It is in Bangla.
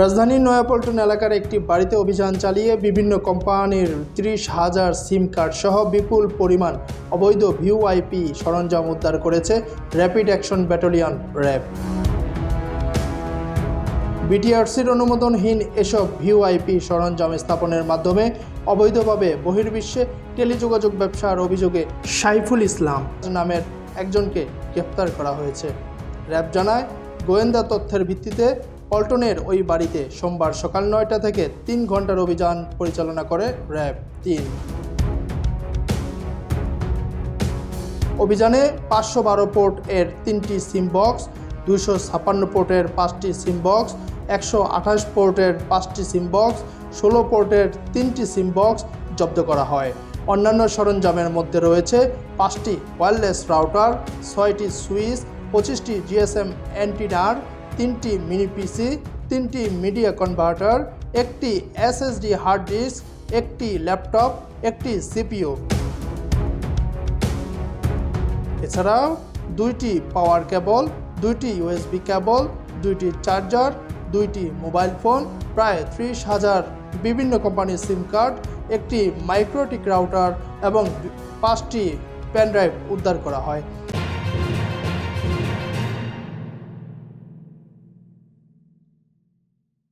রাজধানীর নয়াপল্টন এলাকার একটি বাড়িতে অভিযান চালিয়ে বিভিন্ন কোম্পানির 30,000 সিম কার্ড সহ বিপুল পরিমাণ অবৈধ ভিওআইপি সরঞ্জাম উদ্ধার করেছে র্যাপিড অ্যাকশন ব্যাটালিয়ন র্যাব। বিটিআরসির অনুমোদনহীন এসব ভিওআইপি সরঞ্জাম স্থাপনের মাধ্যমে অবৈধভাবে বহির্বিশ্বে টেলিযোগাযোগ ব্যবসার অভিযোগে সাইফুল ইসলাম নামের একজনকে গ্রেপ্তার করা হয়েছে। র্যাব জানায়, গোয়েন্দা তথ্যের ভিত্তিতে পল্টনের ওই বাড়িতে সোমবার সকাল 9টা থেকে 3 ঘন্টার অভিযান পরিচালনা করে র্যাব 3। অভিযানে 512 পোর্ট এর 3টি সিম বক্স, 256 পোর্টের 5টি সিম বক্স, 128 পোর্টের 5টি সিম বক্স, 16 পোর্টের 3টি সিম বক্স জব্দ করা হয়। অন্যান্য সরঞ্জামের মধ্যে রয়েছে 5টি ওয়্যারলেস রাউটার, 6টি সুইচ, 25টি জিএসএম অ্যান্টিনার, 3টি মিনি পিসি, 3টি মিডিয়া কনভার্টার, একটি এসএসডি হার্ড ডিস্ক, একটি ল্যাপটপ, একটি সিপিইউ। এছাড়াও 2টি পাওয়ার কেবল, 2টি ইউএসবি কেবল, 2টি চার্জার, 2টি মোবাইল ফোন, প্রায় 30,000 বিভিন্ন কোম্পানির সিম কার্ড, একটি মাইক্রোটিক রাউটার এবং 5টি পেনড্রাইভ উদ্ধার করা হয়।